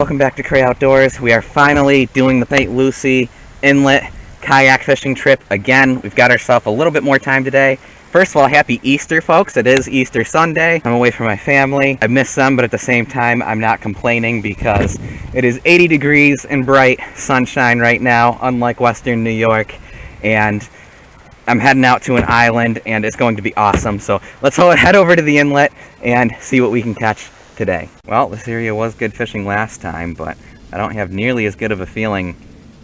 Welcome back to Cray Outdoors. We are finally doing the St. Lucie Inlet kayak fishing trip again. We've got ourselves a little bit more time today. First of all, happy Easter, folks. It is Easter Sunday. I'm away from my family. I miss them, but at the same time, I'm not complaining because it is 80 degrees and bright sunshine right now, unlike Western New York. And I'm heading out to an island, and it's going to be awesome. So let's head over to the inlet and see what we can catch today. Well, this area was good fishing last time, but I don't have nearly as good of a feeling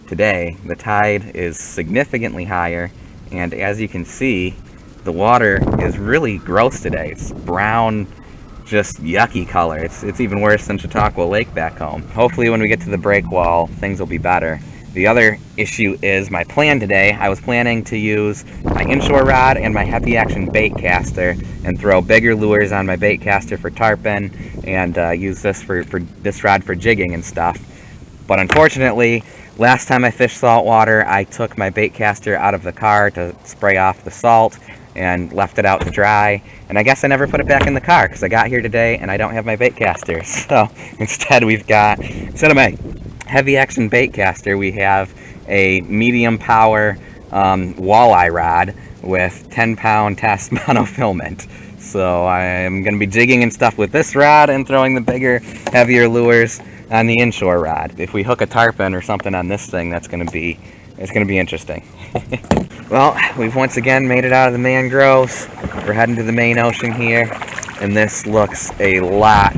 today. The tide is significantly higher, and as you can see, the water is really gross today. It's brown, just yucky color. It's even worse than Chautauqua Lake back home. Hopefully when we get to the break wall, things will be better. The other issue is my plan today. I was planning to use my inshore rod and my heavy action bait caster and throw bigger lures on my bait caster for tarpon and use this for this rod for jigging and stuff. But unfortunately, last time I fished saltwater, I took my bait caster out of the car to spray off the salt and left it out to dry. And I guess I never put it back in the car because I got here today and I don't have my bait caster. So instead of my heavy action bait caster, we have a medium power walleye rod with 10-pound test monofilament. So I'm going to be jigging and stuff with this rod and throwing the bigger, heavier lures on the inshore rod. If we hook a tarpon or something on this thing, it's going to be interesting. Well, we've once again made it out of the mangroves. We're heading to the main ocean here, and this looks a lot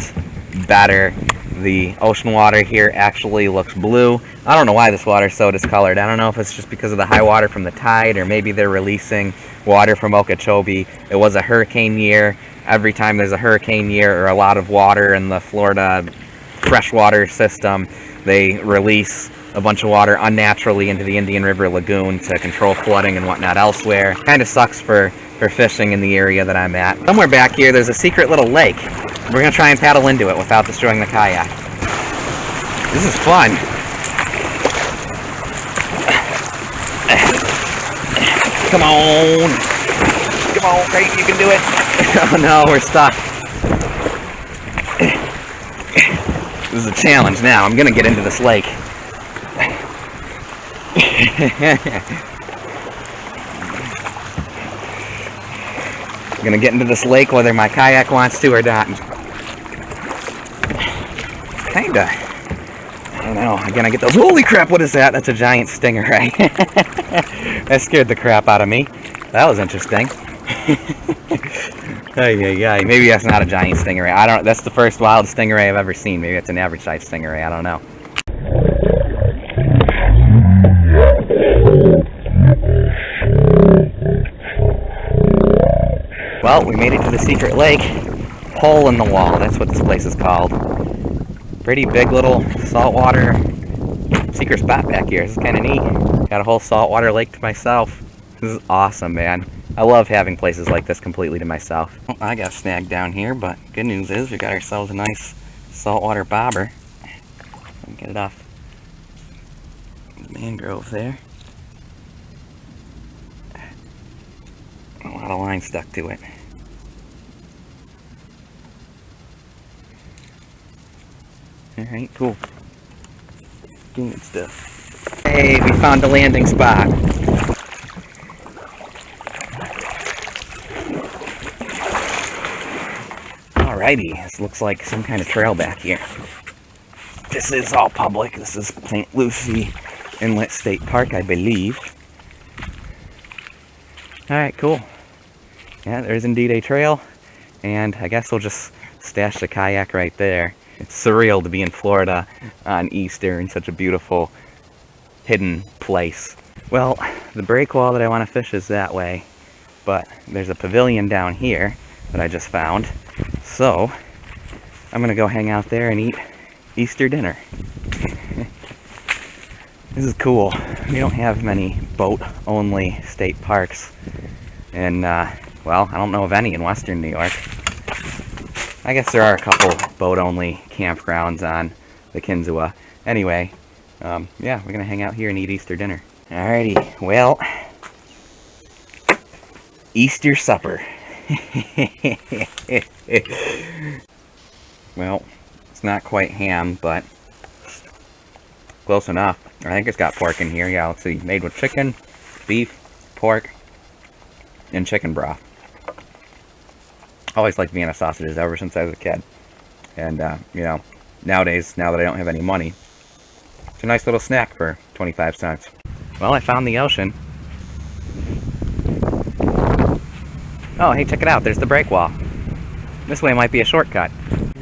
better. The ocean water here actually looks blue. I don't know why this water is so discolored. I don't know if it's just because of the high water from the tide, or maybe they're releasing water from Okeechobee. It was a hurricane year. Every time there's a hurricane year or a lot of water in the Florida freshwater system, they release a bunch of water unnaturally into the Indian River Lagoon to control flooding and whatnot elsewhere. Kind of sucks for fishing in the area that I'm at. Somewhere back here there's a secret little lake. We're going to try and paddle into it without destroying the kayak. This is fun. Come on. Come on, Craig, you can do it. Oh no, we're stuck. This is a challenge now. I'm going to get into this lake. I'm going to get into this lake whether my kayak wants to or not. Kinda. I don't know. Again, I get those. Holy crap, what is that? That's a giant stingray. That scared the crap out of me. That was interesting. Maybe that's not a giant stingray. I don't. That's the first wild stingray I've ever seen. Maybe it's an average size stingray. I don't know. Well, we made it to the secret lake. Hole in the wall, that's what this place is called. Pretty big little saltwater secret spot back here. This is kind of neat. Got a whole saltwater lake to myself. This is awesome, man. I love having places like this completely to myself. Well, I got snagged down here, but good news is we got ourselves a nice saltwater bobber. Let me get it off the mangrove there. A lot of line stuck to it. Alright, cool. Good stuff. Hey, we found a landing spot. Alrighty, this looks like some kind of trail back here. This is all public. This is St. Lucie Inlet State Park, I believe. Alright, cool. Yeah, there's indeed a trail, and I guess we'll just stash the kayak right there. It's surreal to be in Florida on Easter in such a beautiful, hidden place. Well, the break wall that I want to fish is that way, but there's a pavilion down here that I just found, so I'm going to go hang out there and eat Easter dinner. This is cool. We don't have many boat-only state parks, and well, I don't know of any in Western New York. I guess there are a couple boat-only campgrounds on the Kinsua. Anyway, yeah, we're gonna hang out here and eat Easter dinner. Alrighty, well, Easter supper. Well, it's not quite ham, but Close enough. I think it's got pork in here. Yeah, let's see. Made with chicken, beef, pork, and chicken broth. Always liked Vienna sausages ever since I was a kid. And, you know, nowadays, now that I don't have any money, it's a nice little snack for 25 cents. Well, I found the ocean. Oh, hey, check it out. There's the break wall. This way might be a shortcut.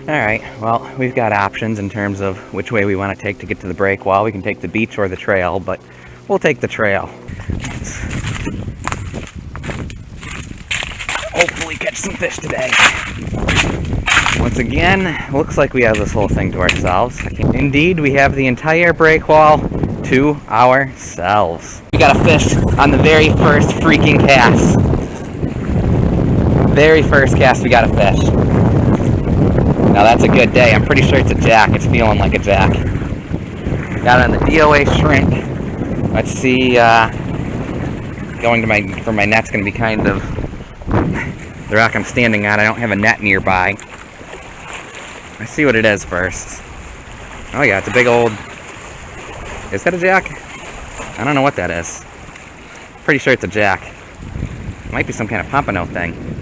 Alright, well, we've got options in terms of which way we want to take to get to the break wall. We can take the beach or the trail, but we'll take the trail. Let's hopefully catch some fish today. Once again, looks like we have this whole thing to ourselves. Indeed, we have the entire break wall to ourselves. We got a fish on the very first freaking cast. Very first cast, we got a fish. Now that's a good day. I'm pretty sure it's a jack. It's feeling like a jack. Got it on the DOA shrimp. Let's see, going to for my net's going to be kind of the rock I'm standing on. I don't have a net nearby. Let's see what it is first. Oh yeah, it's a big old... Is that a jack? I don't know what that is. Pretty sure it's a jack. It might be some kind of pompano thing.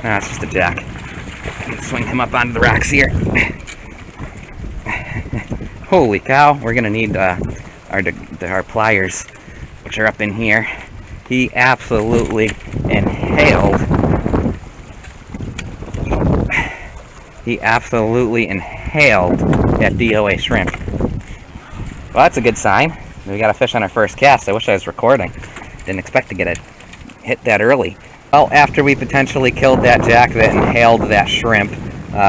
Ah, it's just a jack. Swing him up onto the rocks here. Holy cow, we're gonna need our pliers, which are up in here. He absolutely inhaled. He absolutely inhaled that DOA shrimp. Well, that's a good sign. We got a fish on our first cast. I wish I was recording. Didn't expect to get it hit that early. Well, after we potentially killed that jack that inhaled that shrimp,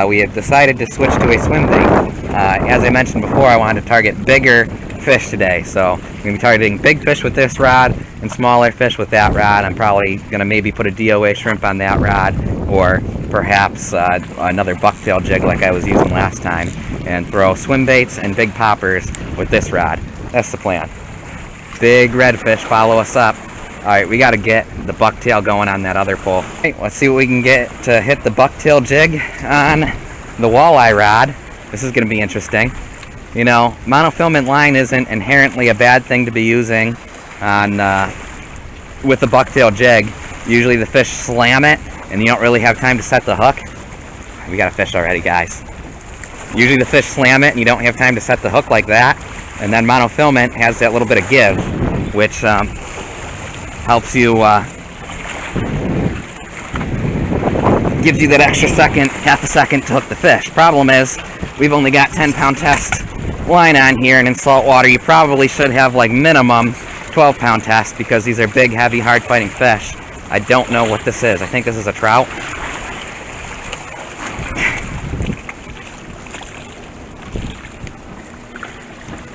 we have decided to switch to a swim bait. As I mentioned before, I wanted to target bigger fish today, so I'm going to be targeting big fish with this rod and smaller fish with that rod. I'm probably going to maybe put a DOA shrimp on that rod, or perhaps another bucktail jig like I was using last time, and throw swim baits and big poppers with this rod. That's the plan. Big redfish follow us up. Alright, we got to get the bucktail going on that other pole. Hey, let's see what we can get to hit the bucktail jig on the walleye rod. This is going to be interesting. You know, monofilament line isn't inherently a bad thing to be using on with a bucktail jig. Usually the fish slam it, and you don't really have time to set the hook. We got a fish already, guys. Usually the fish slam it, and you don't have time to set the hook like that. And then monofilament has that little bit of give, which helps you, gives you that extra second, half a second to hook the fish. Problem is, we've only got 10-pound test line on here, and in saltwater you probably should have like minimum 12-pound test, because these are big, heavy, hard-fighting fish. I don't know what this is. I think this is a trout.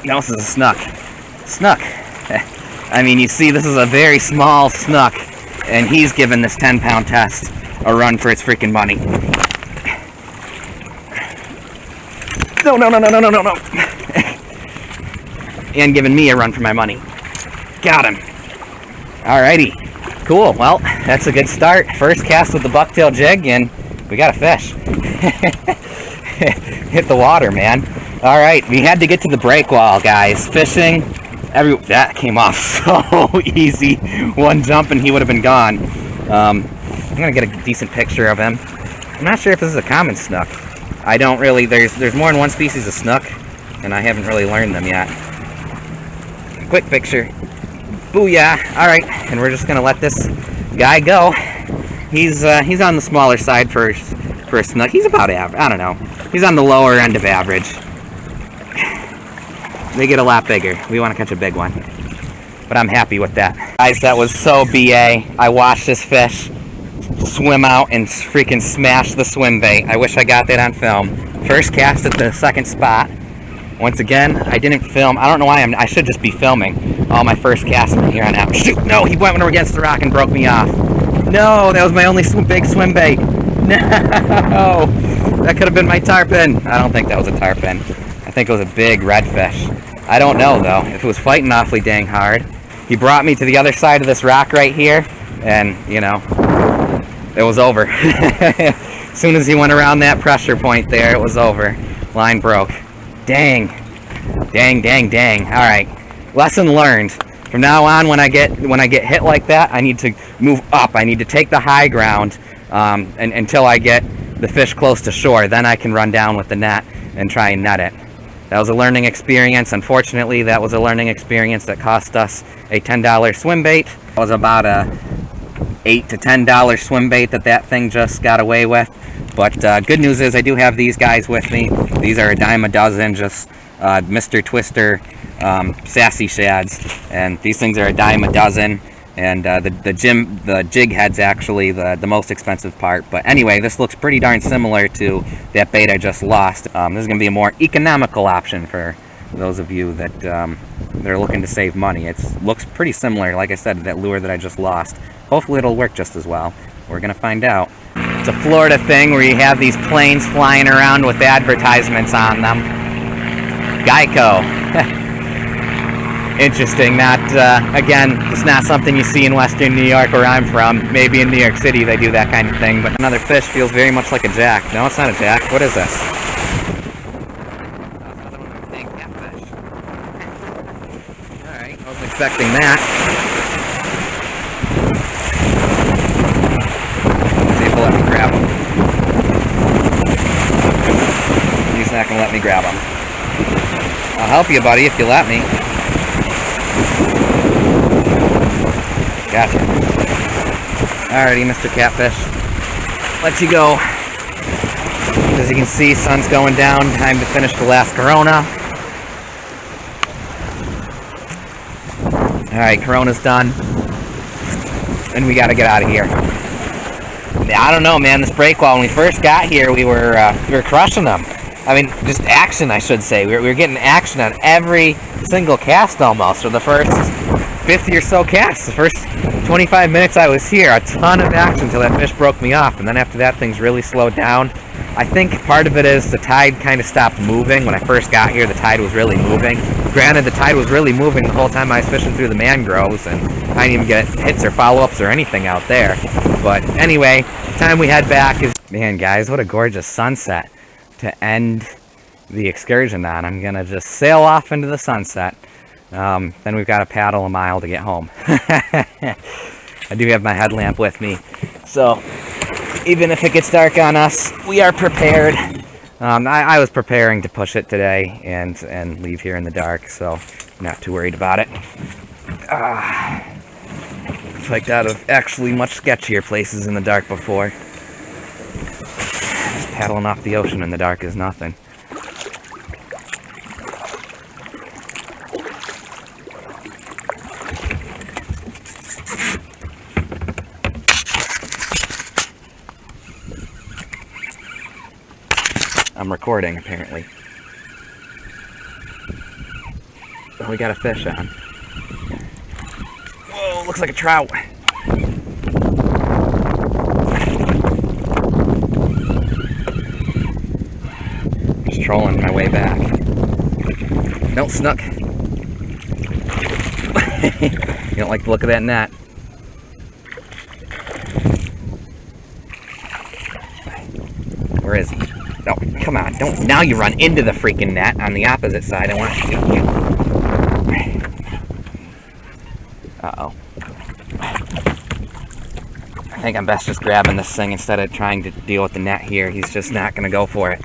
No, this is a snook. Snook. I mean, you see, this is a very small snook, and he's giving this 10-pound test a run for its freaking money. No, no, no, no, no, no, no, no. And giving me a run for my money. Got him. Alrighty. Cool. Well, that's a good start. First cast with the bucktail jig, and we got a fish. Hit the water, man. Alright, we had to get to the break wall, guys. Fishing. That came off so easy. One jump and he would have been gone. I'm going to get a decent picture of him. I'm not sure if this is a common snook. I don't really, there's more than one species of snook, and I haven't really learned them yet. Quick picture. Booyah. Alright, and we're just going to let this guy go. He's on the smaller side for a snook. He's about average. I don't know. He's on the lower end of average. They get a lot bigger. We want to catch a big one. But I'm happy with that. Guys, that was so BA. I watched this fish swim out and freaking smash the swim bait. I wish I got that on film. First cast at the second spot. Once again, I didn't film. I don't know why I should just be filming all my first casts from here on out. Shoot! No, he went against the rock and broke me off. No, that was my only big swim bait. No! That could have been my tarpon. I don't think that was a tarpon. I think it was a big redfish. I don't know, though. If it was fighting awfully dang hard. He brought me to the other side of this rock right here, and, you know, it was over. As soon as he went around that pressure point there, it was over. Line broke. Dang. Dang, dang, dang. All right. Lesson learned. From now on, when I get hit like that, I need to move up. I need to take the high ground until I get the fish close to shore. Then I can run down with the net and try and net it. That was a learning experience. Unfortunately, that was a learning experience that cost us a $10 swim bait. It was about a $8 to $10 swim bait that thing just got away with. But good news is I do have these guys with me. These are a dime a dozen, just Mr. Twister sassy shads, and these things are a dime a dozen. And the jig head's actually the most expensive part. But anyway, this looks pretty darn similar to that bait I just lost. This is going to be a more economical option for those of you that are looking to save money. It looks pretty similar, like I said, to that lure that I just lost. Hopefully it'll work just as well. We're going to find out. It's a Florida thing where you have these planes flying around with advertisements on them. Geico. Interesting. Not, again, it's not something you see in Western New York where I'm from. Maybe in New York City they do that kind of thing, but another fish feels very much like a jack. No, it's not a jack. What is this? Another one of the big catfish. Alright, I wasn't expecting that. Let's see if he'll let me grab him. He's not going to let me grab him. I'll help you, buddy, if you let me. Gotcha. Alrighty, Mr. Catfish. Let you go. As you can see, sun's going down. Time to finish the last Corona. Alright, Corona's done. And we gotta get out of here. Yeah, I don't know, man. This breakwall, when we first got here, we were crushing them. I mean, just action, I should say. We were getting action on every single cast almost, or the first 50 or so casts. The first 25 minutes I was here, a ton of action until that fish broke me off, and then after that things really slowed down. I think part of it is the tide kind of stopped moving. When I first got here, the tide was really moving. Granted, the tide was really moving the whole time I was fishing through the mangroves, and I didn't even get hits or follow-ups or anything out there. But anyway, the time we head back is... Man, guys, what a gorgeous sunset to end the excursion on. I'm gonna just sail off into the sunset. Then we've got to paddle a mile to get home. I do have my headlamp with me, so even if it gets dark on us, we are prepared. I was preparing to push it today and leave here in the dark, so I'm not too worried about it. It's like that of actually much sketchier places in the dark before. Just paddling off the ocean in the dark is nothing. I'm recording, apparently. Oh, we got a fish on. Whoa, looks like a trout. Just trolling my way back. No, snook. You don't like the look of that net. Where is he? No, come on, don't. Now you run into the freaking net on the opposite side. I want to shoot you. Uh-oh. I think I'm best just grabbing this thing instead of trying to deal with the net here. He's just not going to go for it.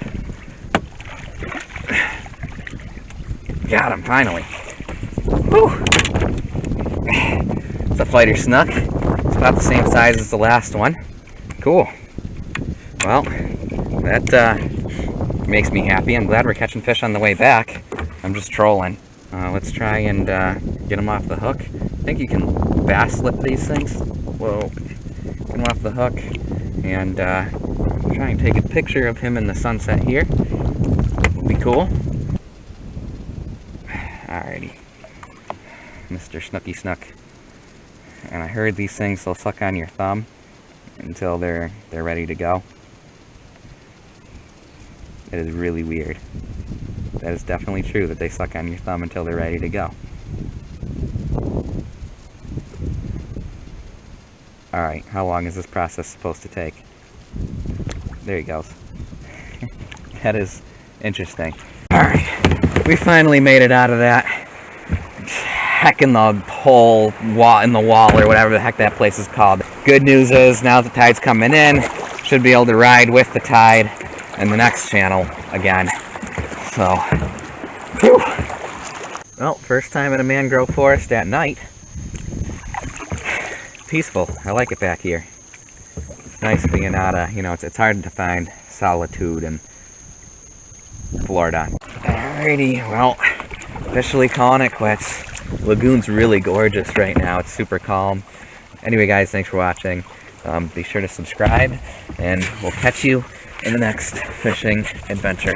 Got him, finally. Whew. It's a fighter snook. It's about the same size as the last one. Cool. Well, that makes me happy. I'm glad we're catching fish on the way back. I'm just trolling. Let's try and get him off the hook. I think you can bass lip these things. Whoa. Get him off the hook. And try and take a picture of him in the sunset here. Would be cool. Alrighty. Mr. Snooky Snook. And I heard these things, they'll suck on your thumb until they're ready to go. It is really weird. That is definitely true, that they suck on your thumb until they're ready to go. Alright, how long is this process supposed to take? There he goes. That is interesting. Alright, we finally made it out of that heck in the hole in the wall, or whatever the heck that place is called. Good news is, now the tide's coming in, should be able to ride with the tide in the next channel again. So, whew. Well, first time in a mangrove forest at night. Peaceful. I like it back here. It's nice being out of, it's hard to find solitude in Florida. Alrighty, well, officially calling it quits. Lagoon's really gorgeous right now. It's super calm. Anyway, guys, thanks for watching. Be sure to subscribe, and we'll catch you in the next fishing adventure.